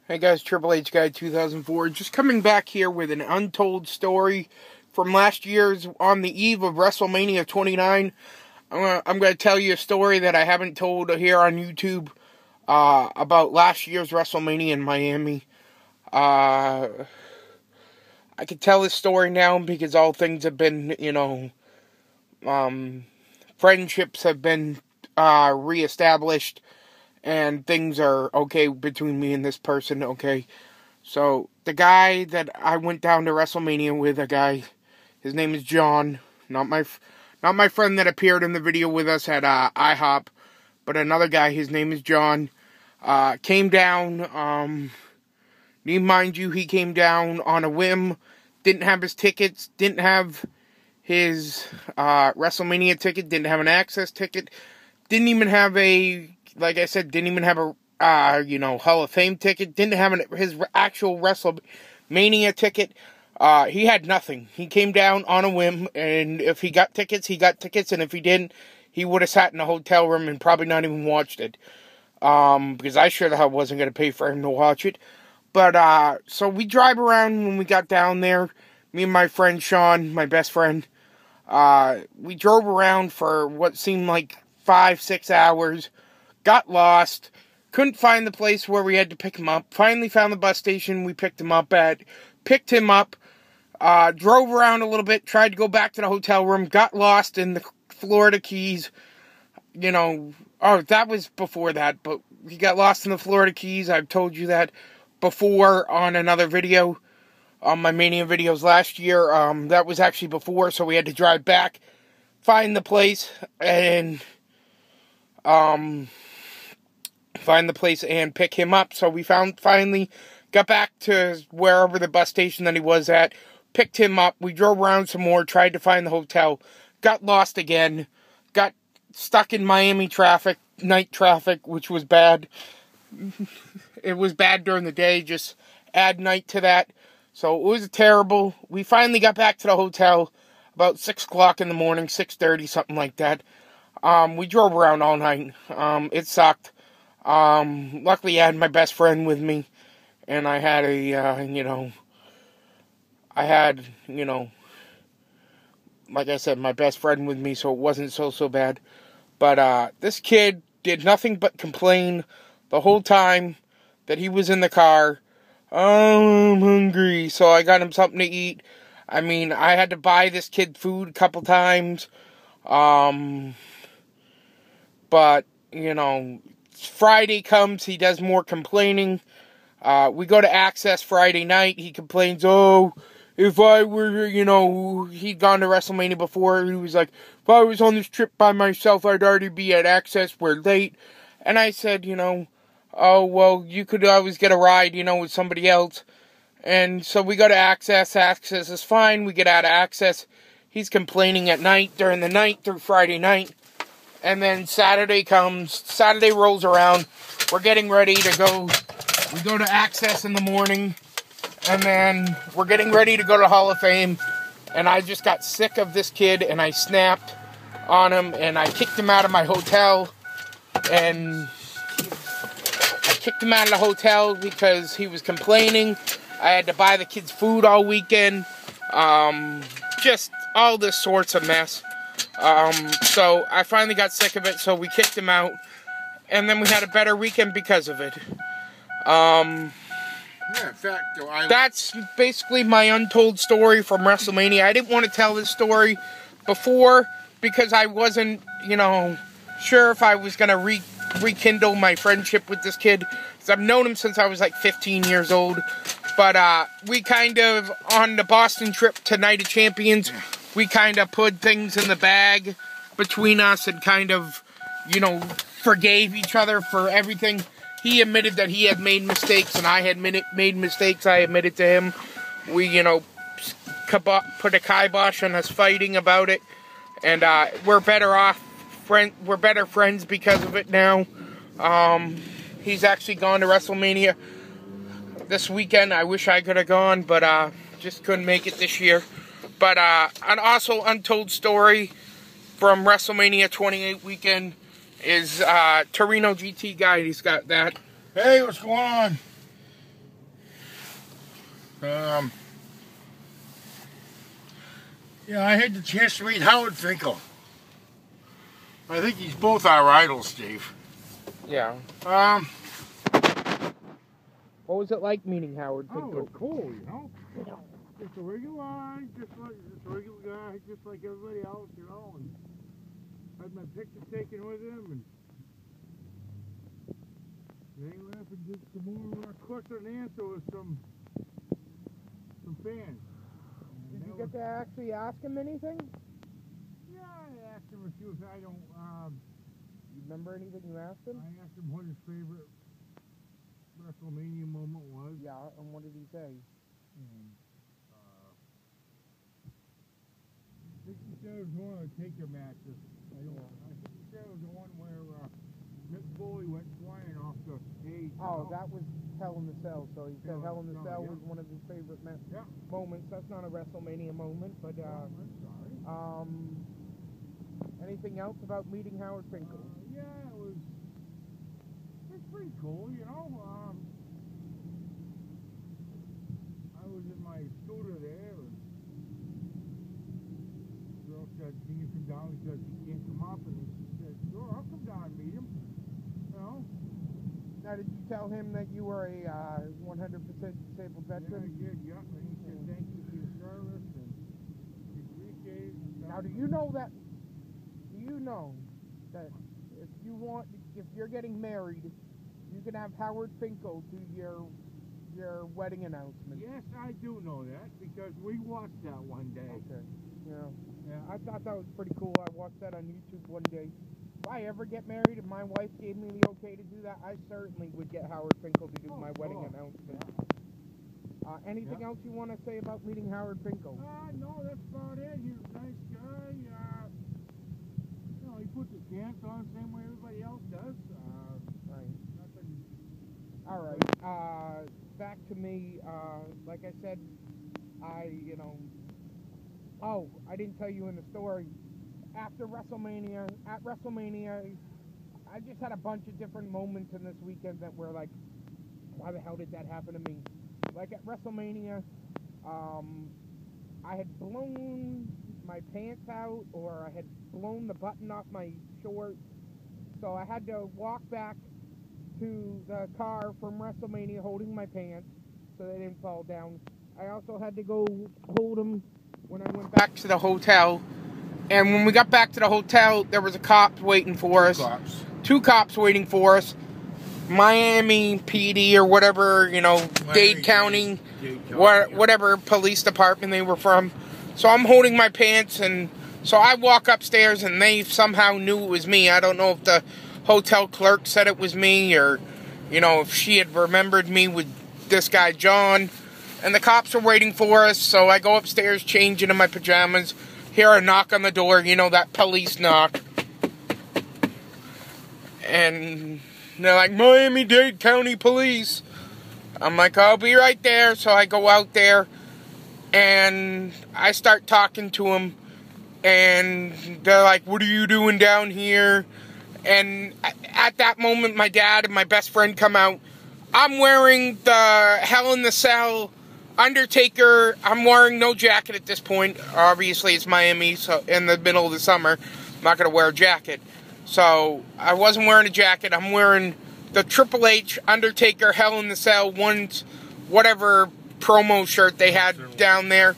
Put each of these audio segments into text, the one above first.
Hey guys, Triple H Guy 2004, just coming back here with an untold story from last year's on the eve of WrestleMania 29. I'm going to tell you a story that I haven't told here on YouTube about last year's WrestleMania in Miami. I could tell this story now because all things have been, friendships have been reestablished. And things are okay between me and this person, okay? So, the guy that I went down to WrestleMania with, his name is John. Not my friend that appeared in the video with us at IHOP, but another guy, his name is John. Came down, mind you, he came down on a whim. Didn't have his tickets, didn't have his WrestleMania ticket, didn't have an access ticket, didn't even have a... Like I said, didn't even have a, Hall of Fame ticket. Didn't have his actual WrestleMania ticket. He had nothing. He came down on a whim, and if he got tickets, he got tickets. And if he didn't, he would have sat in a hotel room and probably not even watched it. Because I sure the hell wasn't going to pay for him to watch it. But, so we drive around when we got down there. Me and my friend Sean, my best friend. We drove around for what seemed like 5-6 hours. Got lost, couldn't find the place where we had to pick him up. Finally found the bus station we picked him up, drove around a little bit, tried to go back to the hotel room, got lost in the Florida Keys. That was before that, but he got lost in the Florida Keys. I've told you that before on another video, on my Mania videos last year. That was actually before, so we had to drive back, find the place, and pick him up. So we finally got back to wherever the bus station that he was at, picked him up, we drove around some more, tried to find the hotel, got lost again, got stuck in Miami traffic, night traffic, which was bad. It was bad during the day, just add night to that. So it was terrible. We finally got back to the hotel about 6 o'clock in the morning, 6:30, something like that. We drove around all night. It sucked. Luckily I had my best friend with me, and I had like I said, my best friend with me, so it wasn't so bad. But, this kid did nothing but complain the whole time that he was in the car. Oh, I'm hungry, so I got him something to eat. I mean, I had to buy this kid food a couple times. But, Friday comes, he does more complaining. We go to Access Friday night, he complains, if I were, he'd gone to WrestleMania before, he was like, if I was on this trip by myself, I'd already be at Access, we're late. And I said, oh, well, you could always get a ride, with somebody else. And so we go to Access is fine, we get out of Access, he's complaining at night, during the night, through Friday night. And then Saturday rolls around, we're getting ready to go, we go to Access in the morning, and then we're getting ready to go to Hall of Fame, and I just got sick of this kid, and I snapped on him, and I kicked him out of my hotel, and I kicked him out of the hotel because he was complaining. I had to buy the kids food all weekend, just all this sorts of mess. So I finally got sick of it, so we kicked him out, and then we had a better weekend because of it. Yeah, in fact, that's basically my untold story from WrestleMania. I didn't want to tell this story before because I wasn't, sure if I was going to rekindle my friendship with this kid, because I've known him since I was like 15 years old. But we kind of, on the Boston trip to Night of Champions, we kind of put things in the bag between us and kind of, forgave each other for everything. He admitted that he had made mistakes, and I had made mistakes. I admitted to him. We, put a kibosh on us fighting about it, and we're better off. We're better friends because of it now. He's actually gone to WrestleMania this weekend. I wish I could have gone, but just couldn't make it this year. But an also untold story from WrestleMania 28 weekend is Torino GT guy. He's got that. Hey, what's going on? Yeah, I had the chance to meet Howard Finkel. I think he's both our idols, Steve. Yeah. What was it like meeting Howard Finkel? Oh, cool, you know. Just a regular guy, just like everybody else, you know. And had my picture taken with him, and they left and did some more question and answer with some fans. Did you get to actually ask him anything? Yeah, I asked him a few. I don't. You remember anything you asked him? I asked him what his favorite WrestleMania moment was. Yeah, and what did he say? I think he said it was one of the Taker matches. I think he said it was the one where Mick Foley went flying off the stage. Oh, that was Hell in the Cell. So he said Hell in the Cell yeah. was one of his favorite moments. That's not a WrestleMania moment, but I'm sorry. anything else about meeting Howard Finkel? Yeah, it's pretty cool, you know. I was in my scooter there, and the girl said, "Can you come down?" Because he can't come up, and he said, "Sure, I'll come down and meet him." You know. Now, did you tell him that you were a 100% disabled veteran? Yeah, I did, yeah. And he said, "Thank you for your service, and he appreciated it." And stuff. Now, do you know that if you're getting married, you can have Howard Finkel do your wedding announcement? Yes, I do know that, because we watched that one day. Okay. Yeah. I thought that was pretty cool. I watched that on YouTube one day. If I ever get married and my wife gave me the okay to do that, I certainly would get Howard Finkel to do my wedding announcement. Yeah. Anything else you want to say about meeting Howard Finkel? No, that's about it. He's a nice guy. You know, he puts his pants on the same way everybody else does. Right. Nothing. All right. Back to me. Like I said, Oh, I didn't tell you in the story. At WrestleMania, I just had a bunch of different moments in this weekend that were like, why the hell did that happen to me? Like at WrestleMania, I had blown my pants out, or I had blown the button off my shorts, so I had to walk back to the car from WrestleMania holding my pants so they didn't fall down. I also had to go hold them when I went back to the hotel. And when we got back to the hotel, there was a cop waiting for us. Two cops waiting for us. Miami PD or whatever, Dade County, whatever police department they were from. So I'm holding my pants, and so I walk upstairs, and they somehow knew it was me. I don't know if the hotel clerk said it was me, or, if she had remembered me with this guy, John. And the cops were waiting for us, so I go upstairs, change into my pajamas, hear a knock on the door, that police knock. And they're like, Miami-Dade County Police. I'm like, I'll be right there. So I go out there, and I start talking to them. And they're like, what are you doing down here? And at that moment, my dad and my best friend come out. I'm wearing the Hell in the Cell Undertaker. I'm wearing no jacket at this point. Obviously, it's Miami, so in the middle of the summer, I'm not going to wear a jacket. So I wasn't wearing a jacket. I'm wearing the Triple H Undertaker Hell in the Cell whatever promo shirt they had down there.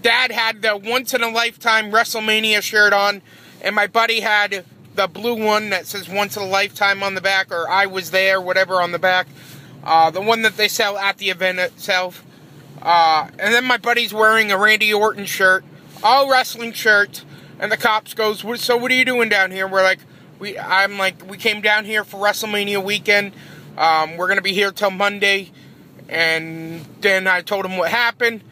Dad had the Once in a Lifetime WrestleMania shirt on, and my buddy had the blue one that says Once in a Lifetime on the back, or I was there, whatever on the back. The one that they sell at the event itself. And then my buddy's wearing a Randy Orton shirt, all wrestling shirts, and the cops goes, so what are you doing down here? We came down here for WrestleMania weekend. We're going to be here till Monday. And then I told him what happened,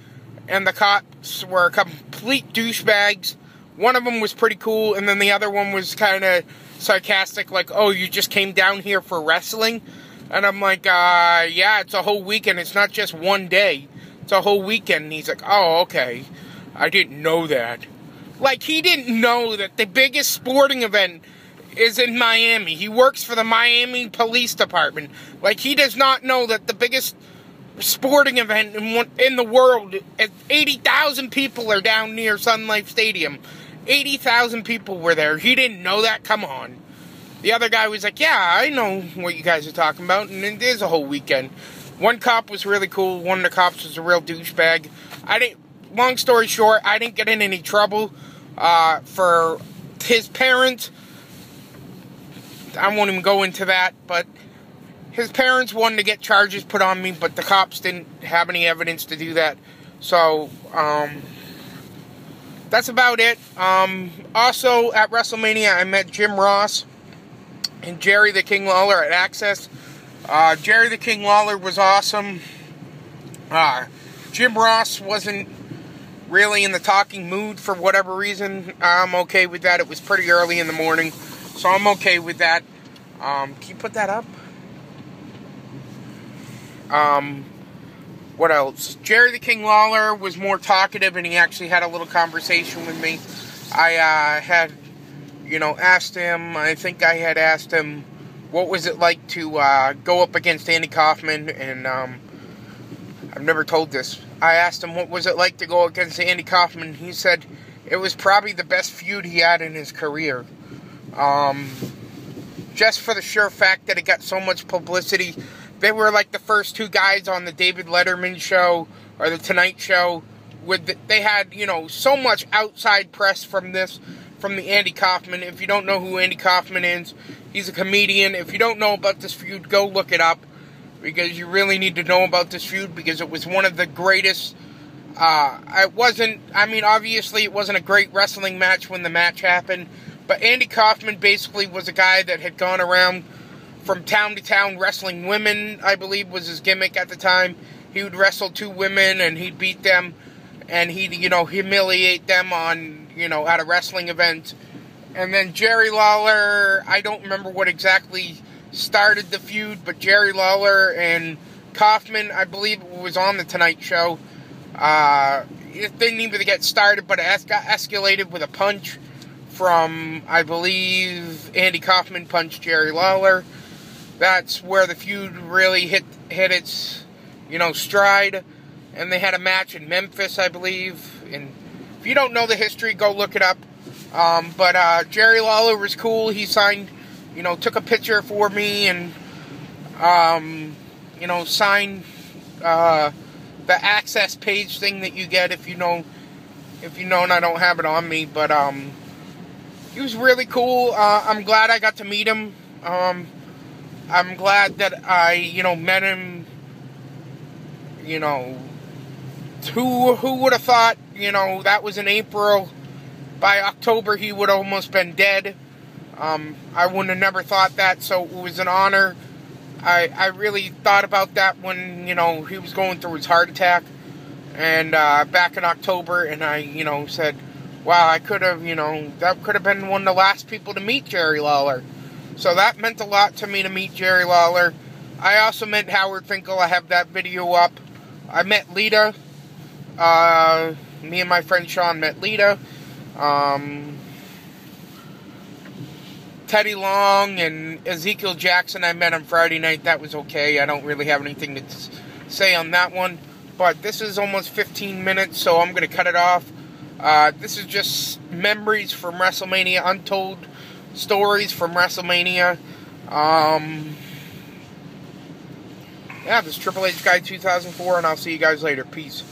and the cops were complete douchebags. One of them was pretty cool, and then the other one was kind of sarcastic, like, oh, you just came down here for wrestling? And I'm like, yeah, it's a whole weekend. It's not just one day. It's a whole weekend. And he's like, oh, okay. I didn't know that. Like, he didn't know that the biggest sporting event is in Miami. He works for the Miami Police Department. Like, he does not know that the biggest sporting event in the world. 80,000 people are down near Sun Life Stadium. 80,000 people were there. He didn't know that? Come on. The other guy was like, yeah, I know what you guys are talking about, and it is a whole weekend. One cop was really cool. One of the cops was a real douchebag. Long story short, I didn't get in any trouble for his parents. I won't even go into that, but his parents wanted to get charges put on me, but the cops didn't have any evidence to do that. So, that's about it. Also, at WrestleMania, I met Jim Ross and Jerry the King Lawler at Access. Jerry the King Lawler was awesome. Jim Ross wasn't really in the talking mood for whatever reason. I'm okay with that. It was pretty early in the morning, so I'm okay with that. Can you put that up? What else? Jerry the King Lawler was more talkative, and he actually had a little conversation with me. I had, asked him, I think I had asked him, what was it like to go up against Andy Kaufman, and I've never told this. I asked him what was it like to go against Andy Kaufman. He said it was probably the best feud he had in his career. Just for the sure fact that it got so much publicity. They were like the first two guys on the David Letterman show or the Tonight Show. They had, so much outside press from the Andy Kaufman. If you don't know who Andy Kaufman is, he's a comedian. If you don't know about this feud, go look it up, because you really need to know about this feud, because it was one of the greatest. Obviously it wasn't a great wrestling match when the match happened, but Andy Kaufman basically was a guy that had gone around from town to town wrestling women, I believe was his gimmick at the time. He would wrestle two women and he'd beat them, and he'd, humiliate them on, at a wrestling event. And then Jerry Lawler, I don't remember what exactly started the feud, but Jerry Lawler and Kaufman, I believe it was on the Tonight Show. It didn't even get started, but it got escalated with a punch from, I believe, Andy Kaufman punched Jerry Lawler. That's where the feud really hit its, stride. And they had a match in Memphis, I believe. And if you don't know the history, go look it up. But Jerry Lawler was cool. He signed, took a picture for me and, signed the Access page thing that you get if you know, and I don't have it on me. But he was really cool. I'm glad I got to meet him. I'm glad that I, met him. Who would have thought, that was in April. By October, he would have almost been dead. I wouldn't have never thought that, so it was an honor. I really thought about that when, he was going through his heart attack. And back in October, and I, said, wow, I could have, that could have been one of the last people to meet Jerry Lawler. So that meant a lot to me to meet Jerry Lawler. I also met Howard Finkel. I have that video up. I met Lita. Me and my friend Sean met Lita. Teddy Long and Ezekiel Jackson, I met on Friday night. That was okay. I don't really have anything to say on that one. But this is almost 15 minutes, so I'm going to cut it off. This is just memories from WrestleMania, untold stories from WrestleMania. This is Triple H Guy 2004, and I'll see you guys later. Peace.